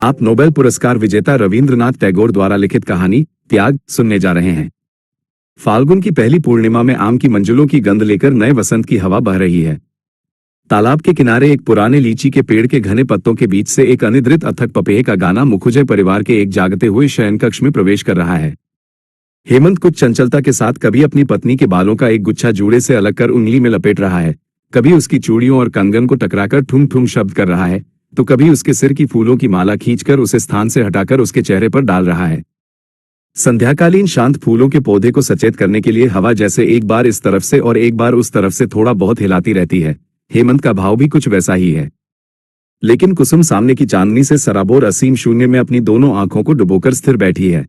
आप नोबेल पुरस्कार विजेता रवींद्रनाथ टैगोर द्वारा लिखित कहानी त्याग सुनने जा रहे हैं। फाल्गुन की पहली पूर्णिमा में आम की मंजुलों की गंध लेकर नए वसंत की हवा बह रही है। तालाब के किनारे एक पुराने लीची के पेड़ के घने पत्तों के बीच से एक अनिद्रित अथक पपेह का गाना मुखुजे परिवार के एक जागते हुए शयन कक्ष में प्रवेश कर रहा है। हेमंत कुछ चंचलता के साथ कभी अपनी पत्नी के बालों का एक गुच्छा जूड़े से अलग कर उंगली में लपेट रहा है, कभी उसकी चूड़ियों और कंगन को टकराकर ठुम ठुम शब्द कर रहा है, तो कभी उसके सिर की फूलों की माला खींचकर उसे स्थान से हटाकर उसके चेहरे पर डाल रहा है। संध्याकालीन शांत फूलों के पौधे को सचेत करने के लिए हवा जैसे एक बार इस तरफ से और एक बार उस तरफ से थोड़ा बहुत हिलाती रहती है। हेमंत का भाव भी कुछ वैसा ही है। लेकिन कुसुम सामने की चांदनी से सराबोर असीम शून्य में अपनी दोनों आंखों को डुबोकर स्थिर बैठी है।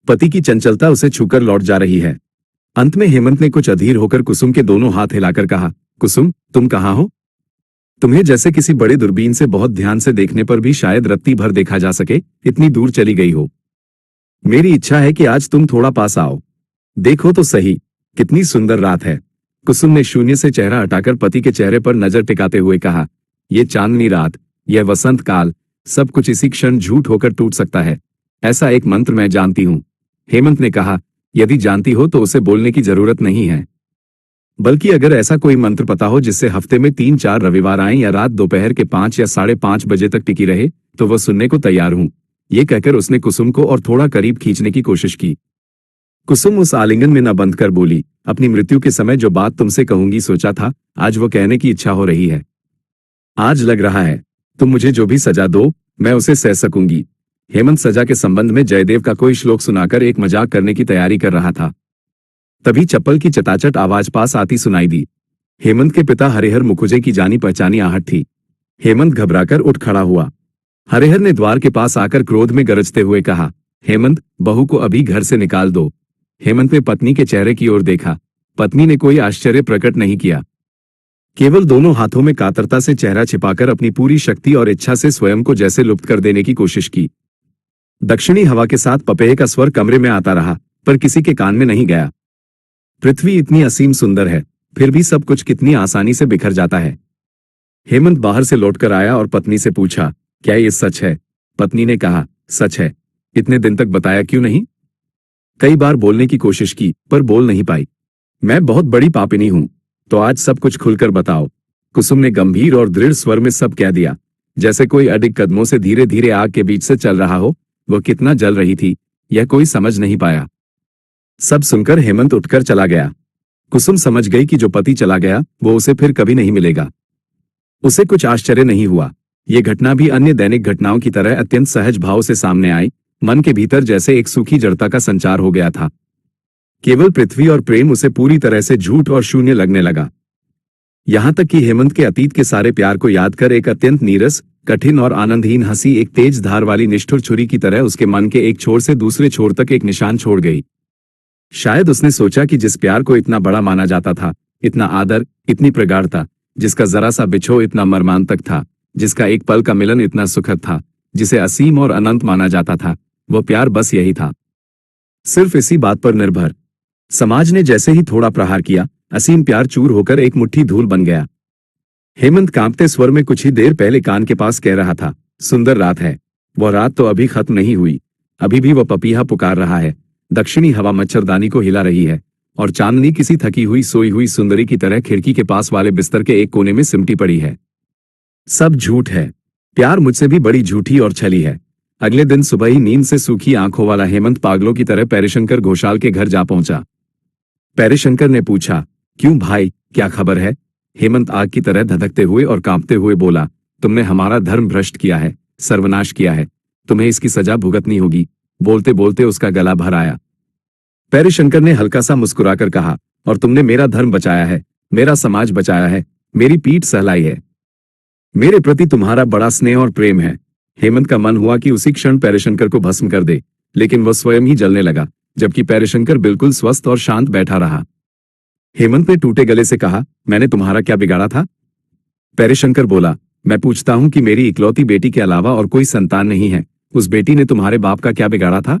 पति की चंचलता उसे छूकर लौट जा रही है। अंत में हेमंत ने कुछ अधीर होकर कुसुम के दोनों हाथ हिलाकर कहा, कुसुम, तुम कहाँ हो? तुम्हें जैसे किसी बड़े दूरबीन से बहुत ध्यान से देखने पर भी शायद रत्ती भर देखा जा सके, इतनी दूर चली गई हो। मेरी इच्छा है कि आज तुम थोड़ा पास आओ। देखो तो सही, कितनी सुंदर रात है। कुसुम ने शून्य से चेहरा हटाकर पति के चेहरे पर नजर टिकाते हुए कहा, ये चांदनी रात, यह वसंत काल, सब कुछ इसी क्षण झूठ होकर टूट सकता है। ऐसा एक मंत्र मैं जानती हूँ। हेमंत ने कहा, यदि जानती हो तो उसे बोलने की जरूरत नहीं है। बल्कि अगर ऐसा कोई मंत्र पता हो जिससे हफ्ते में 3-4 रविवार आए या रात दोपहर के 5 या 5:30 बजे तक टिकी रहे, तो वह सुनने को तैयार हूं। ये कहकर उसने कुसुम को और थोड़ा करीब खींचने की कोशिश की। कुसुम उस आलिंगन में न बंध कर बोली, अपनी मृत्यु के समय जो बात तुमसे कहूंगी सोचा था, आज वो कहने की इच्छा हो रही है। आज लग रहा है तुम मुझे जो भी सजा दो, मैं उसे सह सकूंगी। हेमंत सजा के संबंध में जयदेव का कोई श्लोक सुनाकर एक मजाक करने की तैयारी कर रहा था। तभी चप्पल की चटाचट आवाज पास आती सुनाई दी। हेमंत के पिता हरिहर मुखुजे की जानी पहचानी आहट थी। हेमंत घबराकर उठ खड़ा हुआ। हरिहर ने द्वार के पास आकर क्रोध में गरजते हुए कहा, हेमंत, बहू को अभी घर से निकाल दो। हेमंत ने पत्नी के चेहरे की ओर देखा। पत्नी ने कोई आश्चर्य प्रकट नहीं किया, केवल दोनों हाथों में कातरता से चेहरा छिपाकर अपनी पूरी शक्ति और इच्छा से स्वयं को जैसे लुप्त कर देने की कोशिश की। दक्षिणी हवा के साथ पपेह का स्वर कमरे में आता रहा, पर किसी के कान में नहीं गया। पृथ्वी इतनी असीम सुंदर है, फिर भी सब कुछ कितनी आसानी से बिखर जाता है। हेमंत बाहर से लौटकर आया और पत्नी से पूछा, क्या ये सच है? पत्नी ने कहा, सच है। इतने दिन तक बताया क्यों नहीं? कई बार बोलने की कोशिश की, पर बोल नहीं पाई। मैं बहुत बड़ी पापिनी हूं, तो आज सब कुछ खुलकर बताओ। कुसुम ने गंभीर और दृढ़ स्वर में सब कह दिया, जैसे कोई अडिग कदमों से धीरे धीरे आग के बीच से चल रहा हो। वह कितना जल रही थी, यह कोई समझ नहीं पाया। सब सुनकर हेमंत उठकर चला गया। कुसुम समझ गई कि जो पति चला गया वो उसे फिर कभी नहीं मिलेगा। उसे कुछ आश्चर्य नहीं हुआ। ये घटना भी अन्य दैनिक घटनाओं की तरह अत्यंत सहज भाव से सामने आई। मन के भीतर जैसे एक सूखी जड़ता का संचार हो गया था। केवल पृथ्वी और प्रेम उसे पूरी तरह से झूठ और शून्य लगने लगा। यहां तक कि हेमंत के अतीत के सारे प्यार को याद कर एक अत्यंत नीरस, कठिन और आनंदहीन हंसी एक तेज धार वाली निष्ठुर छुरी की तरह उसके मन के एक छोर से दूसरे छोर तक एक निशान छोड़ गई। शायद उसने सोचा कि जिस प्यार को इतना बड़ा माना जाता था, इतना आदर, इतनी प्रगाढ़ता, जिसका जरा सा बिछो इतना मर्मांतक था, जिसका एक पल का मिलन इतना सुखद था, जिसे असीम और अनंत माना जाता था, वह प्यार बस यही था, सिर्फ इसी बात पर निर्भर। समाज ने जैसे ही थोड़ा प्रहार किया, असीम प्यार चूर होकर एक मुट्ठी धूल बन गया। हेमंत कांपते स्वर में कुछ ही देर पहले कान के पास कह रहा था, सुंदर रात है। वह रात तो अभी खत्म नहीं हुई, अभी भी वह पपीहा पुकार रहा है। दक्षिणी हवा मच्छरदानी को हिला रही है और चांदनी किसी थकी हुई सोई हुई सुंदरी की तरह खिड़की के पास वाले बिस्तर के एक कोने में सिमटी पड़ी है। सब झूठ है। प्यार मुझसे भी बड़ी झूठी और छली है। अगले दिन सुबह ही नींद से सूखी आंखों वाला हेमंत पागलों की तरह पैरीशंकर घोषाल के घर जा पहुंचा। पैरीशंकर ने पूछा, क्यों भाई, क्या खबर है? हेमंत आग की तरह धधकते हुए और कांपते हुए बोला, तुमने हमारा धर्म भ्रष्ट किया है, सर्वनाश किया है, तुम्हें इसकी सजा भुगतनी होगी। बोलते बोलते उसका गला भर आया। पैरीशंकर ने हल्का सा मुस्कुराकर कहा, और तुमने मेरा धर्म बचाया है, मेरा समाज बचाया है, मेरी पीठ सहलाई है। मेरे प्रति तुम्हारा बड़ा स्नेह और प्रेम है। हेमंत का मन हुआ कि उसी क्षण पैरीशंकर को भस्म कर दे, लेकिन वह स्वयं ही जलने लगा, जबकि पैरीशंकर बिल्कुल स्वस्थ और शांत बैठा रहा। हेमंत ने टूटे गले से कहा, मैंने तुम्हारा क्या बिगाड़ा था? पैरीशंकर बोला, मैं पूछता हूं कि मेरी इकलौती बेटी के अलावा और कोई संतान नहीं है, उस बेटी ने तुम्हारे बाप का क्या बिगाड़ा था?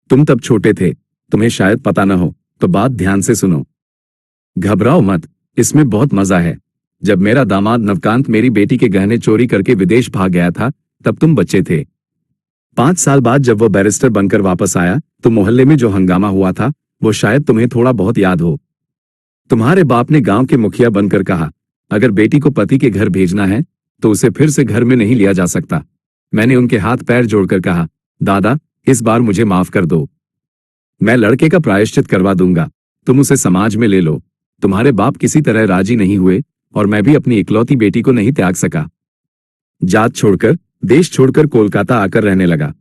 तुम तब छोटे थे, तुम्हें शायद पता न हो, तो बात ध्यान से सुनो। घबराओ मत, इसमें बहुत मजा है। जब मेरा दामाद नवकांत मेरी बेटी के गहने चोरी करके विदेश भाग गया था, तब तुम बच्चे थे। 5 साल बाद जब वो बैरिस्टर बनकर वापस आया तो मोहल्ले में जो हंगामा हुआ था वो शायद तुम्हें थोड़ा बहुत याद हो। तुम्हारे बाप ने गांव के मुखिया बनकर कहा, अगर बेटी को पति के घर भेजना है तो उसे फिर से घर में नहीं लिया जा सकता। मैंने उनके हाथ पैर जोड़कर कहा, दादा, इस बार मुझे माफ कर दो। मैं लड़के का प्रायश्चित करवा दूंगा, तुम उसे समाज में ले लो। तुम्हारे बाप किसी तरह राजी नहीं हुए और मैं भी अपनी इकलौती बेटी को नहीं त्याग सका। जात छोड़कर, देश छोड़कर कोलकाता आकर रहने लगा।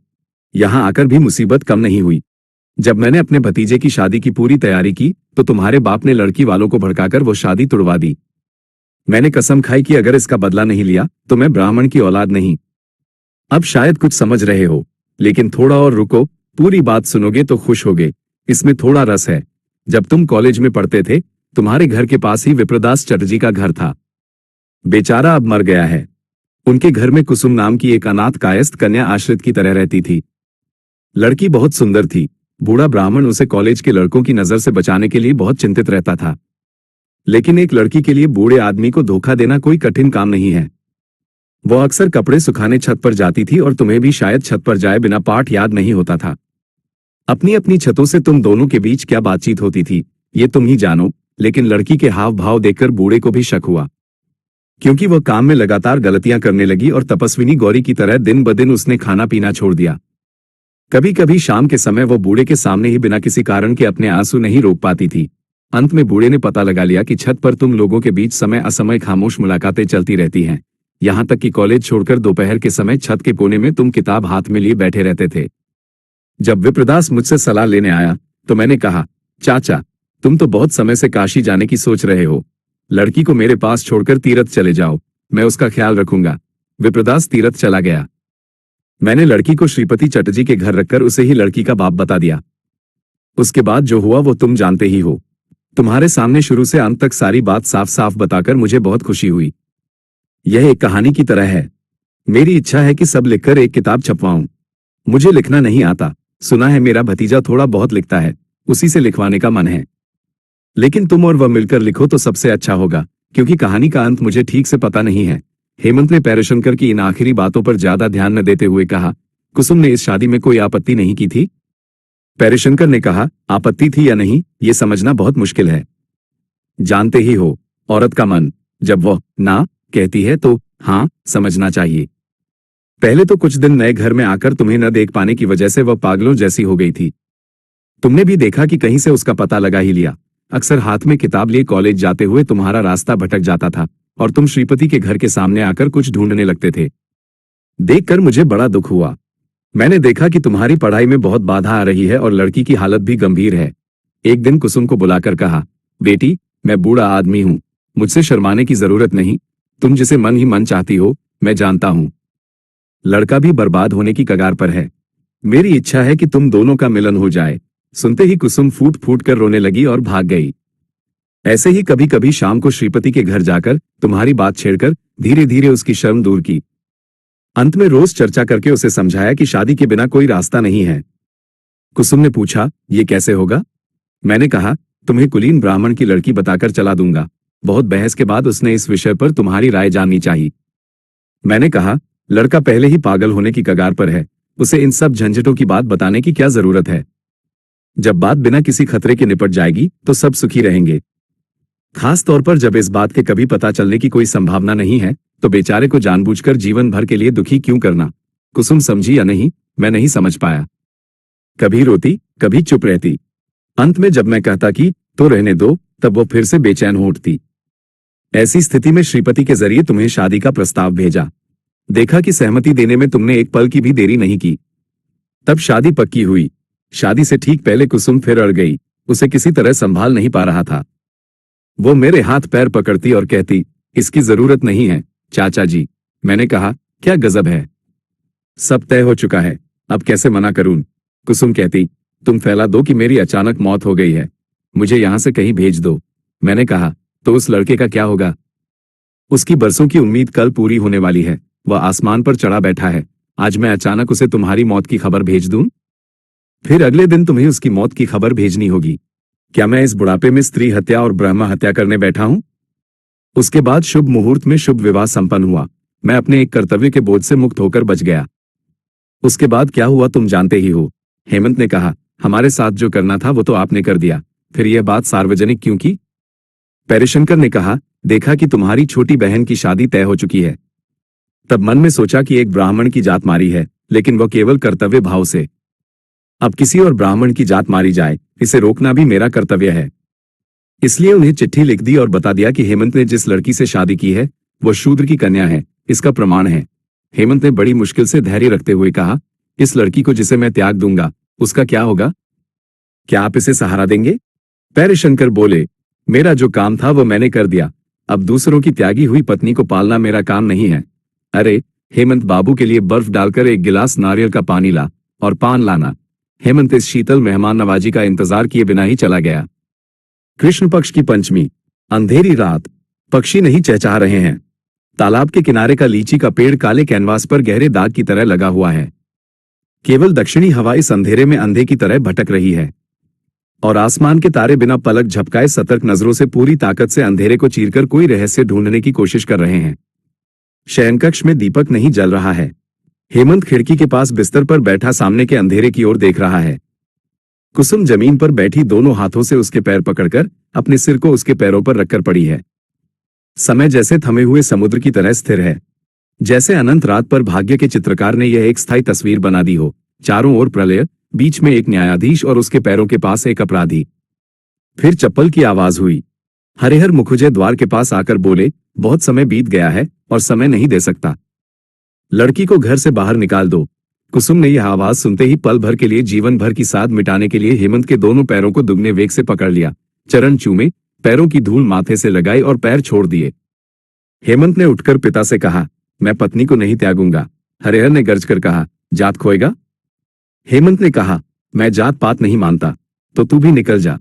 यहां आकर भी मुसीबत कम नहीं हुई। जब मैंने अपने भतीजे की शादी की पूरी तैयारी की तो तुम्हारे बाप ने लड़की वालों को भड़काकर वो शादी तुड़वा दी। मैंने कसम खाई कि अगर इसका बदला नहीं लिया तो मैं ब्राह्मण की औलाद नहीं। अब शायद कुछ समझ रहे हो, लेकिन थोड़ा और रुको, पूरी बात सुनोगे तो खुश होगे। इसमें थोड़ा रस है। जब तुम कॉलेज में पढ़ते थे तुम्हारे घर के पास ही विप्रदास चटर्जी का घर था। बेचारा अब मर गया है। उनके घर में कुसुम नाम की एक अनाथ कायस्थ कन्या आश्रित की तरह रहती थी। लड़की बहुत सुंदर थी। बूढ़ा ब्राह्मण उसे कॉलेज के लड़कों की नजर से बचाने के लिए बहुत चिंतित रहता था। लेकिन एक लड़की के लिए बूढ़े आदमी को धोखा देना कोई कठिन काम नहीं है। वो अक्सर कपड़े सुखाने छत पर जाती थी और तुम्हें भी शायद छत पर जाए बिना पाठ याद नहीं होता था। अपनी अपनी छतों से तुम दोनों के बीच क्या बातचीत होती थी ये तुम ही जानो, लेकिन लड़की के हाव भाव देखकर बूढ़े को भी शक हुआ, क्योंकि वह काम में लगातार गलतियां करने लगी और तपस्विनी गौरी की तरह दिन ब दिन उसने खाना पीना छोड़ दिया। कभी कभी शाम के समय वो बूढ़े के सामने ही बिना किसी कारण के अपने आंसू नहीं रोक पाती थी। अंत में बूढ़े ने पता लगा लिया कि छत पर तुम लोगों के बीच समय असमय खामोश मुलाकातें चलती रहती हैं। यहां तक कि कॉलेज छोड़कर दोपहर के समय छत के कोने में तुम किताब हाथ में लिए बैठे रहते थे। जब विप्रदास मुझसे सलाह लेने आया तो मैंने कहा, चाचा, तुम तो बहुत समय से काशी जाने की सोच रहे हो। लड़की को मेरे पास छोड़कर तीरथ चले जाओ, मैं उसका ख्याल रखूंगा। विप्रदास तीरथ चला गया। मैंने लड़की को श्रीपति चटर्जी के घर रखकर उसे ही लड़की का बाप बता दिया। उसके बाद जो हुआ वो तुम जानते ही हो। तुम्हारे सामने शुरू से अंत तक सारी बात साफ साफ बताकर मुझे बहुत खुशी हुई। यह एक कहानी की तरह है। मेरी इच्छा है कि सब लिखकर एक किताब छपवाऊं। मुझे लिखना नहीं आता। सुना है मेरा भतीजा थोड़ा बहुत लिखता है, उसी से लिखवाने का मन है। लेकिन तुम और वह मिलकर लिखो तो सबसे अच्छा होगा, क्योंकि कहानी का अंत मुझे ठीक से पता नहीं है। हेमंत ने पैरशंकर की इन आखिरी बातों पर ज्यादा ध्यान न देते हुए कहा, कुसुम ने इस शादी में कोई आपत्ति नहीं की थी? पैरशंकर ने कहा, आपत्ति थी या नहीं ये समझना बहुत मुश्किल है। जानते ही हो, औरत का मन, जब वह ना कहती है तो हाँ समझना चाहिए। पहले तो कुछ दिन नए घर में आकर तुम्हें न देख पाने की वजह से वह पागलों जैसी हो गई थी। तुमने भी देखा कि कहीं से उसका पता लगा ही लिया। अक्सर हाथ में किताब लिए कॉलेज जाते हुए तुम्हारा रास्ता भटक जाता था और तुम श्रीपति के घर के सामने आकर कुछ ढूंढने लगते थे। देखकर मुझे बड़ा दुख हुआ। मैंने देखा कि तुम्हारी पढ़ाई में बहुत बाधा आ रही है और लड़की की हालत भी गंभीर है। एक दिन कुसुम को बुलाकर कहा, बेटी, मैं बूढ़ा आदमी हूं, मुझसे शर्माने की जरूरत नहीं। तुम जिसे मन ही मन चाहती हो मैं जानता हूं। लड़का भी बर्बाद होने की कगार पर है। मेरी इच्छा है कि तुम दोनों का मिलन हो जाए। सुनते ही कुसुम फूट फूट कर रोने लगी और भाग गई। ऐसे ही कभी कभी शाम को श्रीपति के घर जाकर तुम्हारी बात छेड़कर धीरे धीरे उसकी शर्म दूर की। अंत में रोज चर्चा करके उसे समझाया कि शादी के बिना कोई रास्ता नहीं है। कुसुम ने पूछा, ये कैसे होगा? मैंने कहा, तुम्हें कुलीन ब्राह्मण की लड़की बताकर चला दूंगा। बहुत बहस के बाद उसने इस विषय पर तुम्हारी राय जाननी चाहिए। मैंने कहा, लड़का पहले ही पागल होने की कगार पर है, उसे इन सब झंझटों की बात बताने की क्या जरूरत है? जब बात बिना किसी खतरे के निपट जाएगी तो सब सुखी रहेंगे। खास तौर पर जब इस बात के कभी पता चलने की कोई संभावना नहीं है तो बेचारे को जानबूझकर जीवन भर के लिए दुखी क्यों करना? कुसुम समझी या नहीं मैं नहीं समझ पाया। कभी रोती कभी चुप रहती। अंत में जब मैं कहता कि तो रहने दो, तब वो फिर से बेचैन हो उठती। ऐसी स्थिति में श्रीपति के जरिए तुम्हें शादी का प्रस्ताव भेजा। देखा कि सहमति देने में तुमने एक पल की भी देरी नहीं की। तब शादी पक्की हुई। शादी से ठीक पहले कुसुम फिर अड़ गई। उसे किसी तरह संभाल नहीं पा रहा था। वो मेरे हाथ पैर पकड़ती और कहती, इसकी जरूरत नहीं है चाचा जी। मैंने कहा, क्या गजब है, सब तय हो चुका है, अब कैसे मना करूं? कुसुम कहती, तुम फैला दो कि मेरी अचानक मौत हो गई है, मुझे यहां से कहीं भेज दो। मैंने कहा, तो उस लड़के का क्या होगा? उसकी बरसों की उम्मीद कल पूरी होने वाली है। वह आसमान पर चढ़ा बैठा है। आज मैं अचानक उसे तुम्हारी मौत की खबर भेज दूं? फिर अगले दिन तुम्हें उसकी मौत की खबर भेजनी होगी। क्या मैं इस बुढ़ापे में स्त्री हत्या और ब्रह्म हत्या करने बैठा हूं? उसके बाद शुभ मुहूर्त में शुभ विवाह संपन्न हुआ। मैं अपने एक कर्तव्य के बोझ से मुक्त होकर बच गया। उसके बाद क्या हुआ तुम जानते ही हो। हेमंत ने कहा, हमारे साथ जो करना था वो तो आपने कर दिया, फिर यह बात सार्वजनिक क्यों की? पेरिशंकर ने कहा, देखा कि तुम्हारी छोटी बहन की शादी तय हो चुकी है। तब मन में सोचा कि एक ब्राह्मण की जात मारी है, लेकिन वह केवल कर्तव्य भाव से। अब किसी और ब्राह्मण की जात मारी जाए, इसे रोकना भी मेरा कर्तव्य है। इसलिए उन्हें चिट्ठी लिख दी और बता दिया कि हेमंत ने जिस लड़की से शादी की है वह शूद्र की कन्या है, इसका प्रमाण है। हेमंत ने बड़ी मुश्किल से धैर्य रखते हुए कहा, इस लड़की को जिसे मैं त्याग दूंगा उसका क्या होगा? क्या आप इसे सहारा देंगे? पैरशंकर बोले, मेरा जो काम था वो मैंने कर दिया, अब दूसरों की त्यागी हुई पत्नी को पालना मेरा काम नहीं है। अरे हेमंत, बाबू के लिए बर्फ डालकर एक गिलास नारियल का पानी ला और पान लाना। हेमंत इस शीतल मेहमान नवाजी का इंतजार किए बिना ही चला गया। कृष्ण पक्ष की पंचमी, अंधेरी रात, पक्षी नहीं चहचहा रहे हैं। तालाब के किनारे का लीची का पेड़ काले कैनवास पर गहरे दाग की तरह लगा हुआ है। केवल दक्षिणी हवा इस अंधेरे में अंधे की तरह भटक रही है और आसमान के तारे बिना पलक झपकाए सतर्क नजरों से पूरी ताकत से अंधेरे को चीरकर कोई रहस्य ढूंढने की कोशिश कर रहे हैं। शयनकक्ष में दीपक नहीं जल रहा है। हेमंत खिड़की के पास बिस्तर पर बैठा सामने के अंधेरे की ओर देख रहा है। कुसुम जमीन पर बैठी दोनों हाथों से उसके पैर पकड़कर अपने सिर को उसके पैरों पर रखकर पड़ी है। समय जैसे थमे हुए समुद्र की तरह स्थिर है, जैसे अनंत रात पर भाग्य के चित्रकार ने यह एक स्थायी तस्वीर बना दी हो। चारों ओर प्रलय, बीच में एक न्यायाधीश और उसके पैरों के पास एक अपराधी। फिर चप्पल की आवाज हुई। हरिहर मुखुजे द्वार के पास आकर बोले, बहुत समय बीत गया है और समय नहीं दे सकता, लड़की को घर से बाहर निकाल दो। कुसुम ने यह आवाज सुनते ही पल भर के लिए जीवन भर की साध मिटाने के लिए हेमंत के दोनों पैरों को दुगने वेग से पकड़ लिया, चरण चूमे, पैरों की धूल माथे से लगाई और पैर छोड़ दिए। हेमंत ने उठकर पिता से कहा, मैं पत्नी को नहीं त्यागूंगा। हरिहर ने गर्ज कर कहा, जात खोएगा? हेमंत ने कहा, मैं जात पात नहीं मानता, तो तू भी निकल जा।